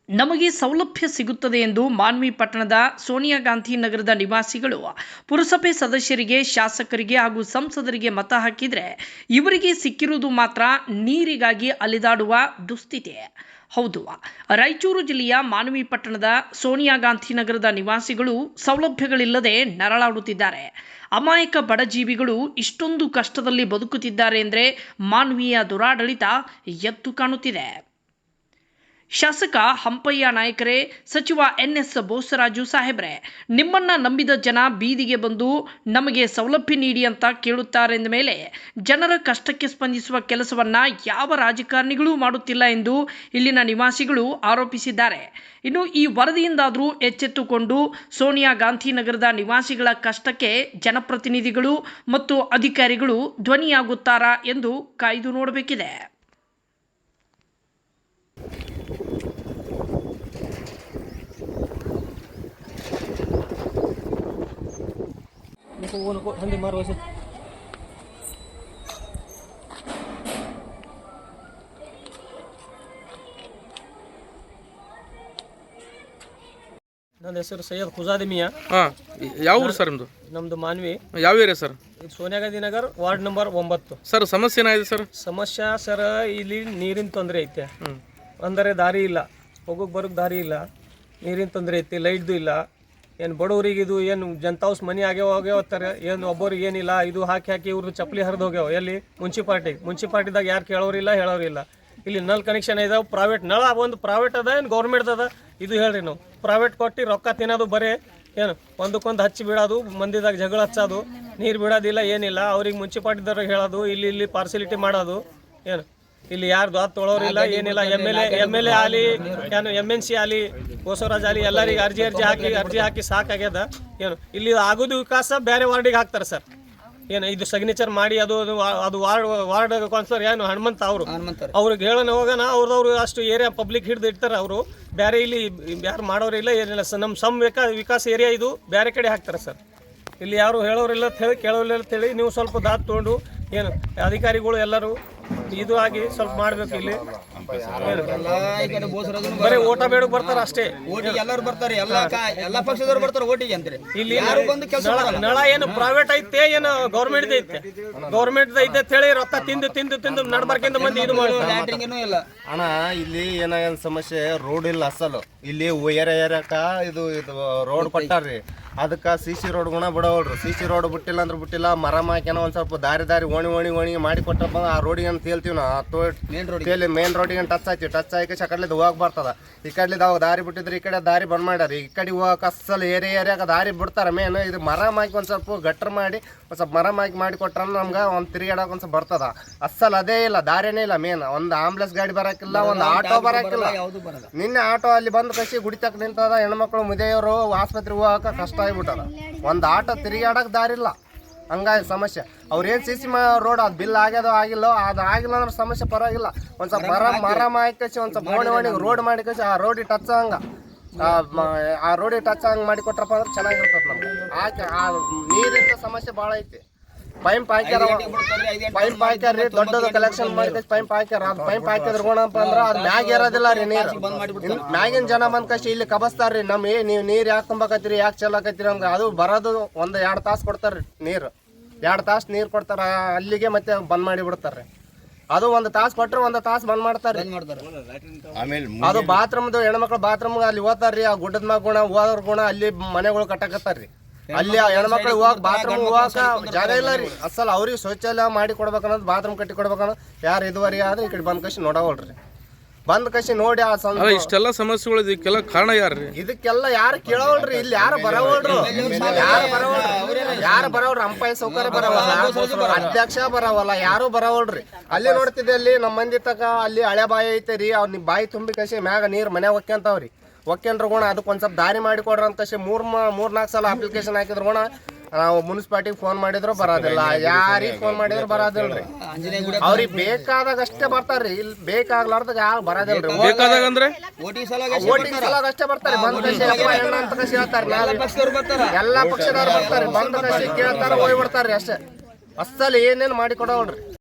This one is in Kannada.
ನಮಗೆ ಸೌಲಭ್ಯ ಸಿಗುತ್ತದೆ ಎಂದು ಮಾನ್ವಿ ಪಟ್ಟಣದ ಸೋನಿಯಾ ಗಾಂಧಿ ನಗರದ ನಿವಾಸಿಗಳು ಪುರಸಭೆ ಸದಸ್ಯರಿಗೆ, ಶಾಸಕರಿಗೆ ಹಾಗೂ ಸಂಸದರಿಗೆ ಮತ ಹಾಕಿದರೆ ಇವರಿಗೆ ಸಿಕ್ಕಿರುವುದು ಮಾತ್ರ ನೀರಿಗಾಗಿ ಅಲೆದಾಡುವ ದುಸ್ಥಿತಿ. ಹೌದು, ರಾಯಚೂರು ಜಿಲ್ಲೆಯ ಮಾನ್ವಿ ಪಟ್ಟಣದ ಸೋನಿಯಾ ಗಾಂಧಿ ನಗರದ ನಿವಾಸಿಗಳು ಸೌಲಭ್ಯಗಳಿಲ್ಲದೆ ನರಳಾಡುತ್ತಿದ್ದಾರೆ. ಅಮಾಯಕ ಬಡಜೀವಿಗಳು ಇಷ್ಟೊಂದು ಕಷ್ಟದಲ್ಲಿ ಬದುಕುತ್ತಿದ್ದಾರೆ ಎಂದರೆ ಮಾನ್ವಿಯ ದುರಾಡಳಿತ ಎದ್ದು ಕಾಣುತ್ತಿದೆ. ಶಾಸಕ ಹಂಪಯ್ಯ ನಾಯಕರೇ, ಸಚಿವ NS ಬೋಸರಾಜು ಸಾಹೇಬ್ರೆ, ನಿಮ್ಮನ್ನ ನಂಬಿದ ಜನ ಬೀದಿಗೆ ಬಂದು ನಮಗೆ ಸೌಲಭ್ಯ ನೀಡಿ ಅಂತ ಕೇಳುತ್ತಾರೆಂದ ಮೇಲೆ ಜನರ ಕಷ್ಟಕ್ಕೆ ಸ್ಪಂದಿಸುವ ಕೆಲಸವನ್ನ ಯಾವ ರಾಜಕಾರಣಿಗಳೂ ಮಾಡುತ್ತಿಲ್ಲ ಎಂದು ಇಲ್ಲಿನ ನಿವಾಸಿಗಳು ಆರೋಪಿಸಿದ್ದಾರೆ. ಇನ್ನು ಈ ವರದಿಯಿಂದಾದರೂ ಎಚ್ಚೆತ್ತುಕೊಂಡು ಸೋನಿಯಾ ಗಾಂಧಿ ನಗರದ ನಿವಾಸಿಗಳ ಕಷ್ಟಕ್ಕೆ ಜನಪ್ರತಿನಿಧಿಗಳು ಮತ್ತು ಅಧಿಕಾರಿಗಳು ಧ್ವನಿಯಾಗುತ್ತಾರಾ ಎಂದು ಕಾಯ್ದು ನೋಡಬೇಕಿದೆ. ನನ್ನ ಹೆಸರು ಸೈಯದ್ ಖುಜಾದಿ ಮಿಯಾ. ಯಾವ ಊರು ಸರ್ ನಿಮ್ಮದು? ನಮ್ಮದು ಮಾನ್ವಿ. ಯಾವ ಏರಿಯಾ ಸರ್? ಇದು Sonia Gandhi Nagar, ward number 9. Sir ಸಮಸ್ಯೆ ಏನಾಗಿದೆ ಸರ್? ಸಮಸ್ಯೆ ಸರ್, ಇಲ್ಲಿ ನೀರಿನ ತೊಂದರೆ ಐತೆ. ಅಂದರೆ ದಾರಿ ಇಲ್ಲ, ಹೋಗೋಕೆ ಬರೋಕ್ಕೆ ದಾರಿ ಇಲ್ಲ, ನೀರಿನ ತೊಂದರೆ ಐತಿ, ಲೈಟ್ದು ಇಲ್ಲ. ಏನು ಬಡವರಿಗೆ ಇದು ಏನು ಜನತಾವ್ಸ್ ಮನೆ ಹೋಗ್ಯಾವತ್ತಾರೆ, ಏನು ಒಬ್ಬರಿಗೆ ಏನಿಲ್ಲ. ಇದು ಹಾಕಿ ಇವ್ರದ್ದು ಚಪ್ಪಲಿ ಹರಿದು ಹೋಗ್ಯಾವ. ಎಲ್ಲಿ? ಮುನ್ಸಿಪಾಲ್ಟಿದಾಗ ಯಾರು ಕೇಳೋರಿಲ್ಲ, ಹೇಳೋರಿಲ್ಲ. ಇಲ್ಲಿ ನಲ್ ಕನೆಕ್ಷನ್ ಇದಾವೆ. ಪ್ರೈವೇಟ್ ನಳ ಒಂದು ಪ್ರೈವೇಟ್ ಅದ, ಏನು ಗೌರ್ಮೆಂಟ್ ಅದ? ಇದು ಹೇಳ್ರಿ. ನಾವು ಪ್ರೈವೇಟ್ ಕೊಟ್ಟು ರೊಕ್ಕ ತಿನ್ನೋದು, ಬರೀ ಏನು ಒಂದಕ್ಕೊಂದು ಹಚ್ಚಿ ಬಿಡೋದು, ಮಂದಿದಾಗ ಜಗಳ ಹಚ್ಚೋದು, ನೀರು ಬಿಡೋದಿಲ್ಲ, ಏನಿಲ್ಲ. ಅವ್ರಿಗೆ ಮುನ್ಸಿಪಾಲ್ಟಿದವ್ರಿಗೆ ಹೇಳೋದು, ಇಲ್ಲಿ ಪಾರ್ಸಿಲಿಟಿ ಮಾಡೋದು. ಏನು ಇಲ್ಲಿ ಯಾರ್ದು ಅದು ತೊಳೋರಿಲ್ಲ, ಏನಿಲ್ಲ. ಎಮ್ ಎಲ್ ಎ ಆಲಿ, ಏನು MNC ಆಲಿ, ಬೋಸರಾಜ್ ಆಲಿ, ಎಲ್ಲರಿಗೆ ಅರ್ಜಿ ಹಾಕಿ ಸಾಕಾಗ್ಯದ. ಏನು ಇಲ್ಲಿ ಆಗೋದು ವಿಕಾಸ ಬೇರೆ ವಾರ್ಡಿಗೆ ಹಾಕ್ತಾರೆ ಸರ್. ಏನು ಇದು ಸಿಗ್ನೇಚರ್ ಮಾಡಿ ಅದು ವಾರ್ಡ್ ಕೌನ್ಸಿಲರ್ ಏನು ಹನುಮಂತ ಅವ್ರಿಗೆ ಹೇಳೋಣ ಹೋಗೋಣ. ಅವ್ರದವ್ರು ಅಷ್ಟು ಏರಿಯಾ ಪಬ್ಲಿಕ್ ಹಿಡಿದು ಇಡ್ತಾರೆ. ಅವರು ಬೇರೆ ಇಲ್ಲಿ ಯಾರು ಮಾಡೋರಿಲ್ಲ, ಏನಿಲ್ಲ ಸರ್. ನಮ್ಮ ವಿಕಾಸ ಏರಿಯಾ ಇದು ಬೇರೆ ಕಡೆ ಹಾಕ್ತಾರೆ ಸರ್. ಇಲ್ಲಿ ಯಾರು ಹೇಳೋರಿಲ್ಲ ಅಂತ ಹೇಳಿ, ಕೇಳೋರಿಲ್ಲ ಅಂತ ಹೇಳಿ ನೀವು ಸ್ವಲ್ಪ ದಾತ್ ತೊಗೊಂಡು ಏನು ಅಧಿಕಾರಿಗಳು ಎಲ್ಲರೂ ಇದು ಆಗಿ ಸ್ವಲ್ಪ ಮಾಡ್ಬೇಕು. ಇಲ್ಲಿ ಬರೀ ಓಟ ಬೇಡಕ್ಕೆ ಬರ್ತಾರ ಅಷ್ಟೇ. ಎಲ್ಲರೂ ಬರ್ತಾರೆ, ಎಲ್ಲ ಪಕ್ಷದವ್ರು ಬರ್ತಾರೆ ಓಟಿಗೆ ಅಂತಾರೆ. ಇಲ್ಲಿ ನಳ ಏನು ಪ್ರೈವೇಟ್ ಐತೆ, ಏನು ಗೌರ್ಮೆಂಟ್ ಐತೆ? ಗೌರ್ಮೆಂಟ್ ಐತೆ ಅಂತ ಹೇಳಿ ರೊಕ್ಕ ತಿಂದು ನಡ್ಬಾರ್ಕಿಂತ ಮಂದಿ ಇದು ಮಾಡೋದು ಇಲ್ಲ ಅಣ್ಣ. ಇಲ್ಲಿ ಏನಾಗ ಸಮಸ್ಯೆ, ರೋಡ್ ಇಲ್ಲ ಅಸಲು. ಇಲ್ಲಿ ಏರಿಯಾಕ ಇದು ರೋಡ್ ಕೊಟ್ಟಾರ್ರಿ, ಅದಕ್ಕೆ CC ರೋಡ್ ಗುಣ ಬಿಡೋಳ್ರು. CC ರೋಡ್ ಬಿಟ್ಟಿಲ್ಲ ಅಂದ್ರೆ ಬಿಟ್ಟಿಲ್ಲ, ಮರ ಮಾಕ್ಯಾನ ಒಂದು ಸ್ವಲ್ಪ ದಾರಿ ಓಣಿ ಮಾಡಿ ಕೊಟ್ಟಪ್ಪ ಆ ರೋಡಿಗೆ ಅಂತ ಹೇಳ್ತೀವಿ ನಾವು. ಮೇನ್ ರೋಡಿಗೆ ಟಚ್ ಆಯ್ಕೆ ಆ ಕಡ್ಲಿದ್ದು ಹೋಗಕ್ಕೆ ಬರ್ತದ. ಈ ಕಡ್ಲಿದ್ದು ಅವಾಗ ದಾರಿ ಬಿಟ್ಟಿದ್ರೆ ಈ ಕಡೆ ದಾರಿ ಬಂದ್ ಮಾಡ್ಯಾರ. ಈ ಕಡೆ ಹೋಗಕ್ಕೆ ಅಸಲ್ ಏರಿಯಾಗ ದಾರಿ ಬಿಡ್ತಾರೆ. ಮೇನ್ ಇದು ಮರ ಮಾಕಿ ಒಂದು ಸ್ವಲ್ಪ ಗಟ್ರ ಮಾಡಿ ಒಂದು ಸ್ವಲ್ಪ ಮರ ಮಾಡಿ ಕೊಟ್ರ ನಮ್ಗೆ ಒಂದು ತಿರುಗಾಡಕ್ಕೆ ಒಂದು ಸ್ವಲ್ಪ ಬರ್ತದ. ಅಸಲ್ ಅದೇ ಇಲ್ಲ, ದಾರಿನೇ ಇಲ್ಲ. ಮೇನ್ ಒಂದು ಆಂಬುಲೆನ್ಸ್ ಗಾಡಿ ಬರೋಕ್ಕಿಲ್ಲ, ಒಂದು ಆಟೋ ಬರೋಕ್ಕಿಲ್ಲ. ನಿನ್ನೆ ಆಟೋ ಅಲ್ಲಿ ಬಂದು ಕಸಿ ಗುಡಿತಕ್ಕ ನಿಂತದ. ಹೆಣ್ಮಕ್ಳು ಮುದಿಯವರು ಆಸ್ಪತ್ರೆಗೆ ಹೋಗಕ್ಕೆ ಕಷ್ಟ ಆಗ್ಬಿಟ್ಟದ. ಒಂದು ಆಟೋ ತಿರುಗಾಡಕ್ಕೆ ದಾರಿ ಇಲ್ಲ. ಹಂಗಾಗಿ ಸಮಸ್ಯೆ. ಅವ್ರೇನು CC ರೋಡ್ ಅದು ಬಿಲ್ ಆಗ್ಯದೋ ಆಗಿಲ್ಲೋ, ಅದು ಆಗಿಲ್ಲ ಅಂದ್ರೆ ಸಮಸ್ಯೆ ಪರವಾಗಿಲ್ಲ. ಒಂದು ಸ್ವಲ್ಪ ಮರ ಮಾಕಿ ಒಂದು ಸ್ವಲ್ಪ ಓಣಿ ರೋಡ್ ಮಾಡಿ ಕಸಿ ಆ ರೋಡಿಗೆ ಟಚ್ ಮಾಡಿ ಕೊಟ್ರಪ್ಪ ಅಂದ್ರೆ ಚೆನ್ನಾಗಿರ್ತದೆ ನಮ್ಗೆ. ಆ ನೀರಿನ ಸಮಸ್ಯೆ ಭಾಳ ಐತಿ. ಪೈಪ್ ಹಾಕ್ಯಾರ ರೀ, ದೊಡ್ಡದು ಕಲೆಕ್ಷನ್ ಮಾಡಿ ಪೈಪ್ ಹಾಕ್ಯಾರ. ಅದು ಪೈಪ್ ಹಾಕಿದ್ರ ಗುಣಪ್ಪ ಅಂದ್ರೆ ಅದು ಮ್ಯಾಗ ಇರೋದಿಲ್ಲ ರೀ ನೀರು. ಮ್ಯಾಗಿನ ಜನ ಬಂದ್ ಕಸಿ ಇಲ್ಲಿ ಕಬಸ್ತಾರ್ರಿ. ನೀವು ನೀರು ಯಾಕೆ ತುಂಬಕತ್ತೀರಿ, ಯಾಕೆ ಚೆಲ್ಲಕತ್ತೀರಿ ನಮ್ಗೆ. ಅದು ಬರೋದು 1-2 ತಾಸು ಕೊಡ್ತಾರ್ರಿ ನೀರು. 2 ತಾಸು ನೀರು ಕೊಡ್ತಾರ, ಅಲ್ಲಿಗೆ ಮತ್ತೆ ಬಂದ್ ಮಾಡಿ ಬಿಡ್ತಾರ್ರಿ. ಅದು 1 ತಾಸು ಕೊಟ್ರೆ 1 ತಾಸು ಬಂದ್ ಮಾಡ್ತಾರೆ. ಅದು ಬಾತ್ರೂಮ್ದು ಹೆಣ್ಮಕ್ಳು ಬಾತ್ರೂಮ್ ಅಲ್ಲಿ ಹೋಗ್ತಾರ್ರಿ. ಆ ಗುಡ್ಡದ ಮ್ಯಾಗ ಗುಣ ಹೋದ್ರ ಗುಣ ಅಲ್ಲಿ ಮನೆಗಳು ಕಟ್ಟಕತ್ತಾರ್ರಿ. ಅಲ್ಲಿ ಹೆಣ್ಮಕ್ಳು ಹೋಗಕ್ ಬಾತ್ರೂಮ್ ಹೋಗಕ ಜಾಗ ಇಲ್ಲ ರೀ. ಅಸಲ್ ಅವ್ರಿಗೆ ಶೌಚಾಲಯ ಮಾಡಿ ಕೊಡ್ಬೇಕನ್ನೋದು, ಬಾತ್ರೂಮ್ ಕಟ್ಟಿ ಕೊಡ್ಬೇಕನ್ನೋದು ಯಾರು ಇದುವರೆಗೆ ಆದ್ರೆ ಈ ಕಡೆ ಬಂದ್ ಕಸಿ ನೋಡವಲ್ರಿ. ಬಂದ್ ಕಸಿ ನೋಡಿ ಇಷ್ಟೆಲ್ಲ ಸಮಸ್ಯೆಗಳು ಇದಕ್ಕೆಲ್ಲ ಕಾರಣ ಯಾರ್ರಿ? ಇದಕ್ಕೆಲ್ಲ ಯಾರು ಕೇಳವಲ್ರಿ. ಇಲ್ಲಿ ಯಾರು ಬರವಲ್ರು. ಯಾರು ಬರವಲ್ರಿ. ಅಂಪೈರ್ ಸೌಕರ್ಯ ಬರವಲ್ಲ, ಅಧ್ಯಕ್ಷ ಬರವಲ್ಲ, ಯಾರು ಬರವಲ್ರಿ. ಅಲ್ಲಿ ನೋಡ್ತಿದ್ದೆ, ಅಲ್ಲಿ ನಮ್ಮ ಮಂದಿ ತಕ ಅಲ್ಲಿ ಹಳೆ ಬಾಯಿ ಐತೆ ರೀ. ಅವ್ರು ಬಾಯಿ ತುಂಬಿ ಕಸಿ ಮ್ಯಾಗ ನೀರ್ ಮನೆ ಒಕ್ಕೆಂತಾವ್ರಿ. ಒಕ್ಕೆಂಡ್ರ ಗುಣ ಅದಕ್ಕೆ ಒಂದು ಸ್ವಲ್ಪ ದಾರಿ ಮಾಡಿ ಕೊಡ್ರಿ ಅಂತ ಕಸಿ 3-4 ಸಲ ಅಪ್ಲಿಕೇಶನ್ ಹಾಕಿದ್ರು ಗುಣ. ನಾವು ಮುನ್ಸಿಪಾಲ್ಟಿಗೆ ಫೋನ್ ಮಾಡಿದ್ರು ಬರೋದಿಲ್ಲ, ಯಾರಿಗೆ ಫೋನ್ ಮಾಡಿದ್ರು ಬರೋದಿಲ್ರಿ. ಅವ್ರಿಗೆ ಬೇಕಾದಾಗ ಅಷ್ಟೇ ಬರ್ತಾರ್ರಿ. ಇಲ್ಲಿ ಬೇಕಾಗ್ಲಾರ್ದಾಗ ಯಾರು ಬರೋದಿಲ್ರಿ. ಬೇಕಾದಾಗ ಅಂದ್ರೆ ಓಟಿಂಗ್ ಸಲಾಗ ಅಷ್ಟೇ ಬರ್ತಾರೆ. ಬಂದ್ ಕಸಿ ಅಂತ ಕಸಿ ಹೇಳ್ತಾರೆ. ಎಲ್ಲಾ ಪಕ್ಷದವ್ರು ಬರ್ತಾರೆ. ಬಂದ್ ಕಸಿ ಕೇಳ್ತಾರ, ಹೋಗ್ಬಿಡ್ತಾರ್ರಿ ಅಷ್ಟೇ. ಅಸಲ್ ಏನೇನು ಮಾಡಿ ಕೊಡೋಳ್ರಿ.